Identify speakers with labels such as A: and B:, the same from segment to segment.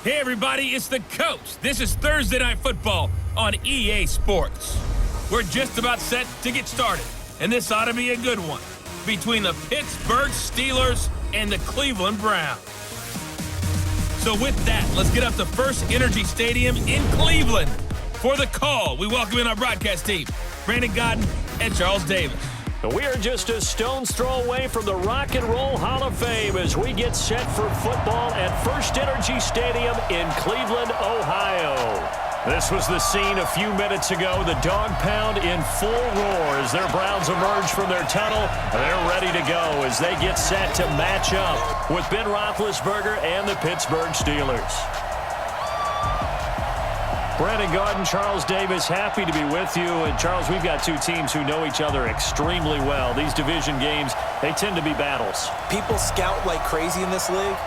A: Hey everybody, it's the coach. This is Thursday Night Football on EA Sports. We're just about set to get started, and this ought to be a good one between the Pittsburgh Steelers and the Cleveland Browns. So with that, let's get up to First Energy Stadium in Cleveland. For the call, we welcome in our broadcast team, Brandon Godden and Charles Davis.
B: We are just a stone's throw away from the Rock and Roll Hall of Fame as we get set for football at First Energy Stadium in Cleveland, Ohio. This was the scene a few minutes ago. The dog pound in full roar as their Browns emerge from their tunnel. They're ready to go as they get set to match up with Ben Roethlisberger and the Pittsburgh Steelers. Brandon Godden, Charles Davis, happy to be with you. And, Charles, we've got two teams who know each other extremely well. These division games, they tend to be battles.
C: People scout like crazy in this league,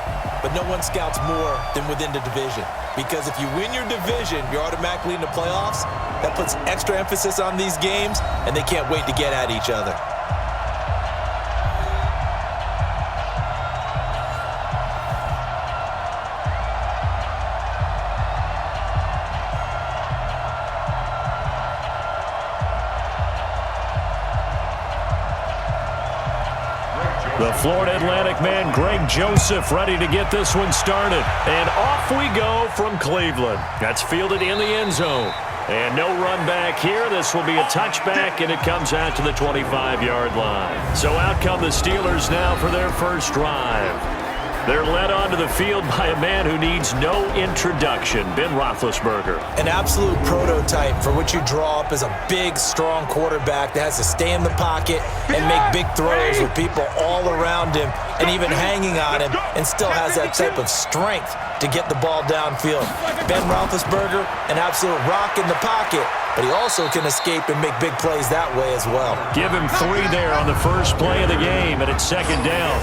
C: but no one scouts more than within the division. Because if you win your division, you're automatically in the playoffs. That puts extra emphasis on these games, and they can't wait to get at each other.
B: The Florida Atlantic man, Greg Joseph, ready to get this one started. And off we go from Cleveland. That's fielded in the end zone. And no run back here. This will be a touchback, and it comes out to the 25-yard line. So out come the Steelers now for their first drive. They're led onto the field by a man who needs no introduction, Ben Roethlisberger.
C: An absolute prototype for what you draw up as a big, strong quarterback that has to stay in the pocket and make big throws with people all around him and even hanging on him, and still has that type of strength to get the ball downfield. Ben Roethlisberger, an absolute rock in the pocket, but he also can escape and make big plays that way as well.
B: Give him 3 there on the first play of the game, and it's second down.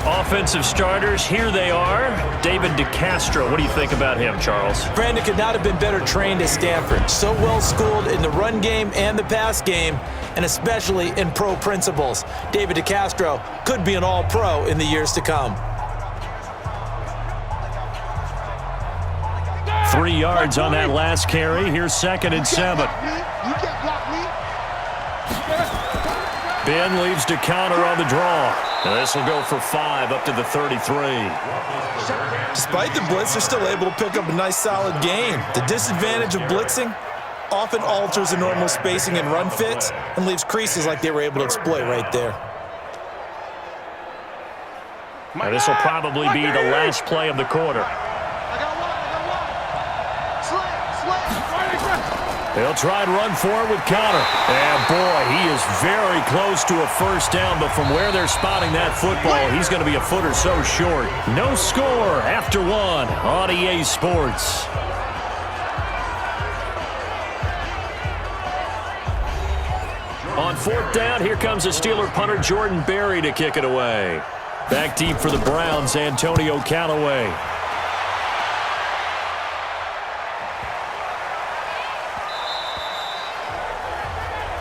B: Offensive starters, here they are. David DeCastro, what do you think about him, Charles?
C: Brandon could not have been better trained at Stanford. So well schooled in the run game and the pass game, and especially in pro principles. David DeCastro could be an all-pro in the years to come.
B: 3 yards on that last carry. Here's 2nd and 7. Ben leaves to counter on the draw. And this will go for 5 up to the 33.
C: Despite the blitz, they're still able to pick up a nice solid gain. The disadvantage of blitzing often alters the normal spacing and run fits and leaves creases like they were able to exploit right there.
B: Now this will probably be the last play of the quarter. They'll try and run for it with Connor. And, boy, he is very close to a first down, but from where they're spotting that football, he's going to be a foot or so short. No score after 1 on EA Sports. On 4th down, here comes the Steeler punter Jordan Berry to kick it away. Back deep for the Browns, Antonio Callaway.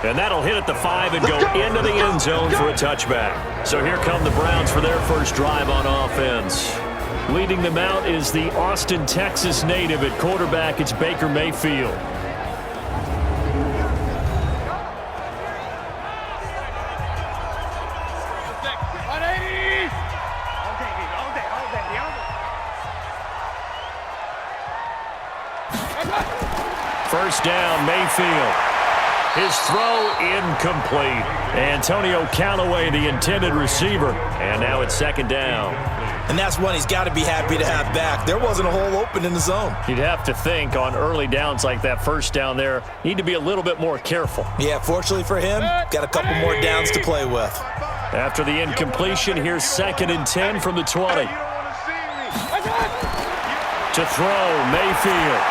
B: And that'll hit at the 5 and go into the end zone for a touchback. So here come the Browns for their first drive on offense. Leading them out is the Austin, Texas native at quarterback. It's Baker Mayfield. First down, Mayfield. His throw incomplete. Antonio Callaway, the intended receiver. And now it's 2nd down.
C: And that's one he's got to be happy to have back. There wasn't a hole open in the zone.
B: You'd have to think on early downs like that first down there, need to be a little bit more careful.
C: Yeah, fortunately for him, got a couple more downs to play with.
B: After the incompletion, here's 2nd and 10 from the 20. To throw, Mayfield.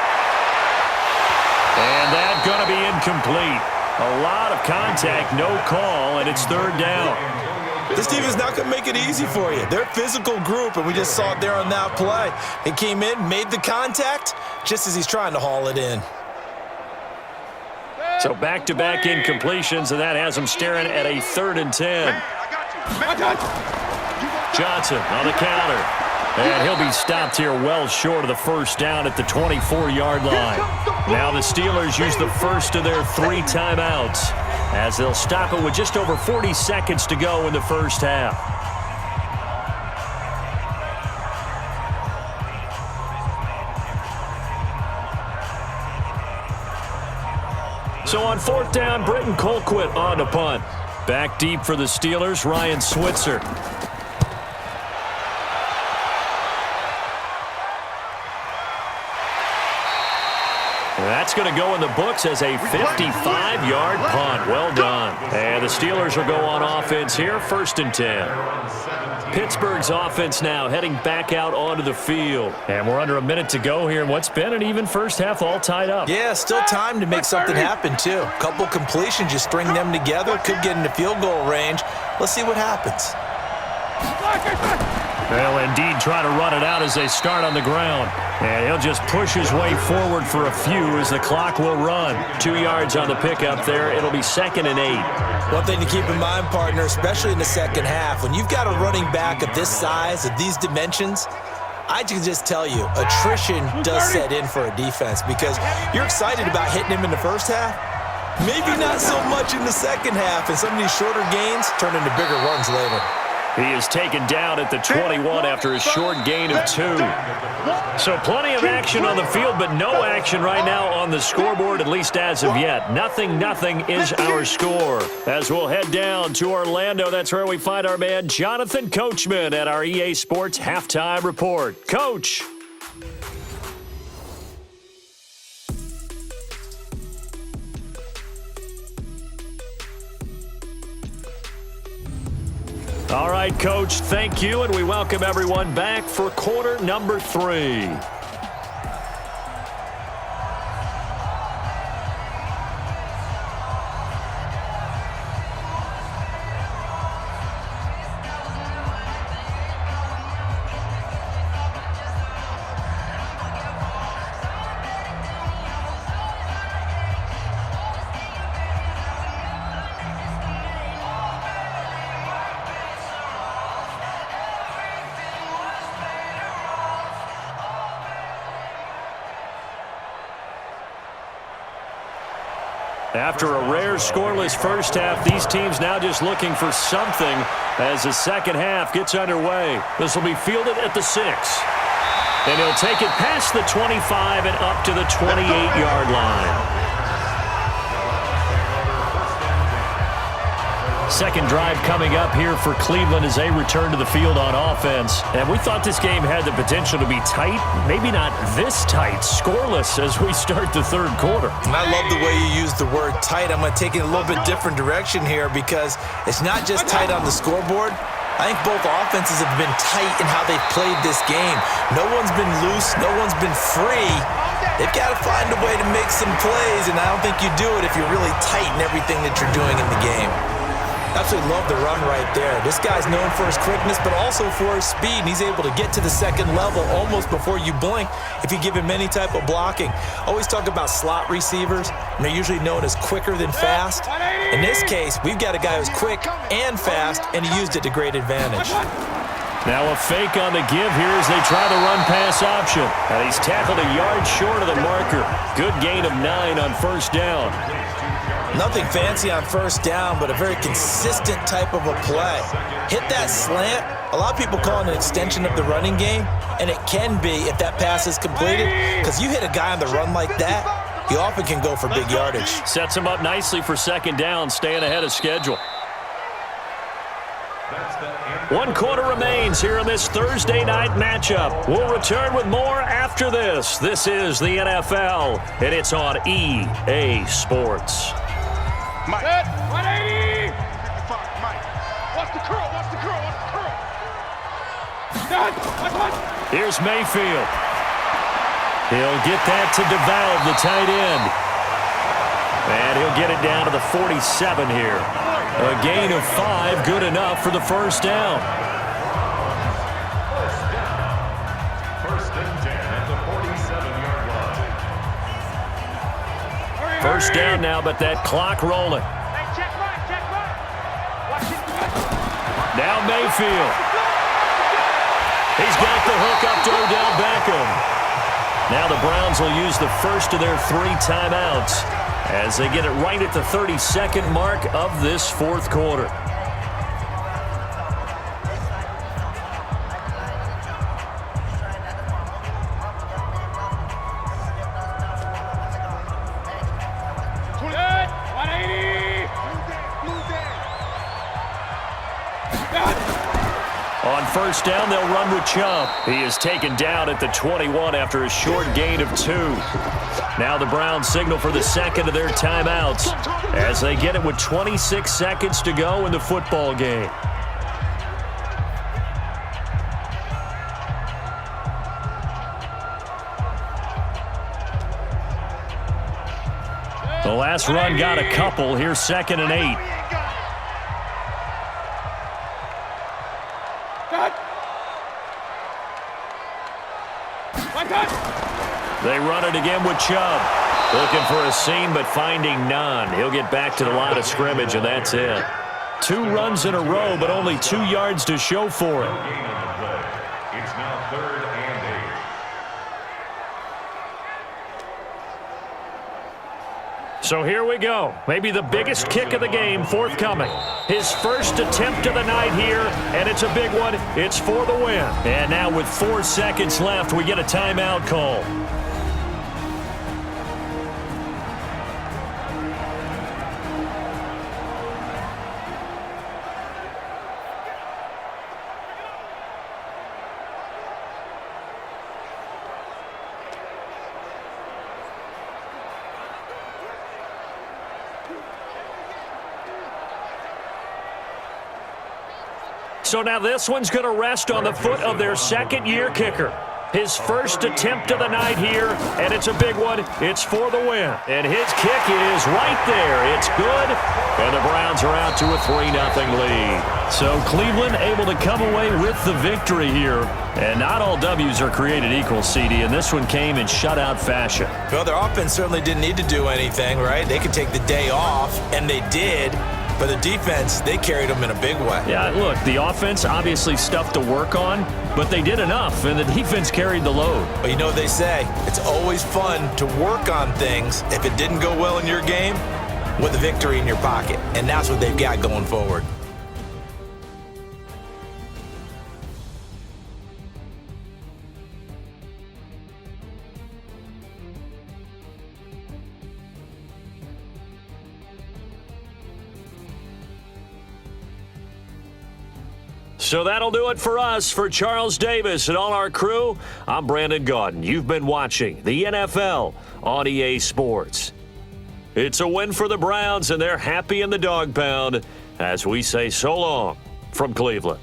B: And that's going to be incomplete. A lot of contact, no call, and it's 3rd down.
C: This team is not going to make it easy for you. They're a physical group, and we just saw it there on that play. He came in, made the contact, just as he's trying to haul it in.
B: So back-to-back incompletions, and that has him staring at a 3rd and 10. Johnson on the counter. And he'll be stopped here well short of the first down at the 24-yard line. Now the Steelers use the first of their 3 timeouts as they'll stop it with just over 40 seconds to go in the first half. So on 4th down, Britton Colquitt on to punt. Back deep for the Steelers, Ryan Switzer. That's going to go in the books as a 55-yard punt. Well done. And the Steelers will go on offense here, 1st and 10. Pittsburgh's offense now heading back out onto the field. And we're under a minute to go here in what's been an even first half, all tied up.
C: Yeah, still time to make something happen, too. A couple completions, you string them together, could get into field goal range. Let's see what happens.
B: They'll indeed try to run it out as they start on the ground. And he'll just push his way forward for a few as the clock will run. 2 yards on the pickup there. It'll be 2nd and 8.
C: One thing to keep in mind, partner, especially in the second half, when you've got a running back of this size, of these dimensions, I can just tell you, attrition does set in for a defense because you're excited about hitting him in the first half. Maybe not so much in the second half, and some of these shorter gains turn into bigger runs later.
B: He is taken down at the 21 after a short gain of 2. So plenty of action on the field, but no action right now on the scoreboard, at least as of yet. 0-0 is our score. As we'll head down to Orlando, that's where we find our man Jonathan Coachman at our EA Sports Halftime Report. Coach. All right, Coach, thank you, and we welcome everyone back for quarter number 3. After a rare scoreless first half, these teams now just looking for something as the second half gets underway. This will be fielded at the 6. And he'll take it past the 25 and up to the 28-yard line. Second drive coming up here for Cleveland as they return to the field on offense. And we thought this game had the potential to be tight, maybe not this tight, scoreless as we start the third quarter.
C: And I love the way you use the word tight. I'm going to take it in a little bit different direction here because it's not just tight on the scoreboard. I think both offenses have been tight in how they've played this game. No one's been loose. No one's been free. They've got to find a way to make some plays, and I don't think you do it if you're really tight in everything that you're doing in the game. Absolutely love the run right there. This guy's known for his quickness, but also for his speed, and he's able to get to the second level almost before you blink if you give him any type of blocking. Always talk about slot receivers, and they're usually known as quicker than fast. In this case, we've got a guy who's quick and fast, and he used it to great advantage.
B: Now a fake on the give here as they try the run-pass option. And he's tackled a yard short of the marker. Good gain of 9 on first down.
C: Nothing fancy on first down, but a very consistent type of a play. Hit that slant. A lot of people call it an extension of the running game, and it can be if that pass is completed, because you hit a guy on the run like that, he often can go for big yardage.
B: Sets him up nicely for second down, staying ahead of schedule. 1 quarter remains here in this Thursday night matchup. We'll return with more after this. This is the NFL, and it's on EA Sports.
D: Mike. 180. 55, Mike. Watch the curl, watch the curl, watch the curl.
B: Here's Mayfield. He'll get that to DeValve, the tight end. And he'll get it down to the 47 here. A gain of 5, good enough for the first down.
D: First and 10 at the 47-yard line.
B: First down now, but that clock rolling.
D: Hey, check right, check right. Watch it.
B: Now Mayfield. He's got the hook up to Odell Beckham. Now the Browns will use the first of their 3 timeouts as they get it right at the 32nd mark of this fourth quarter. On first down, they'll run with Chubb. He is taken down at the 21 after a short gain of 2. Now the Browns signal for the second of their timeouts as they get it with 26 seconds to go in the football game. The last run got a couple. Here's 2nd and 8. They run it again with Chubb. Looking for a seam, but finding none. He'll get back to the line of scrimmage, and that's it. 2 runs in a row, but only 2 yards to show for it.
E: It's now 3rd and 8.
B: So here we go. Maybe the biggest kick of the game forthcoming. His first attempt of the night here, and it's a big one. It's for the win. And now with 4 seconds left, we get a timeout call. So now this one's going to rest on the foot of their second-year kicker. His first attempt of the night here, and it's a big one. It's for the win. And his kick is right there. It's good, and the Browns are out to a 3-0 lead. So Cleveland able to come away with the victory here. And not all W's are created equal, CD, and this one came in shutout fashion.
C: Well, their offense certainly didn't need to do anything, right? They could take the day off, and they did. But the defense, they carried them in a big way.
B: Yeah, look, the offense obviously stuff to work on, but they did enough, and the defense carried the load.
C: But you know what they say, it's always fun to work on things if it didn't go well in your game with a victory in your pocket. And that's what they've got going forward.
B: So that'll do it for us. For Charles Davis and all our crew, I'm Brandon Gaudin. You've been watching the NFL on EA Sports. It's a win for the Browns, and they're happy in the dog pound as we say so long from Cleveland.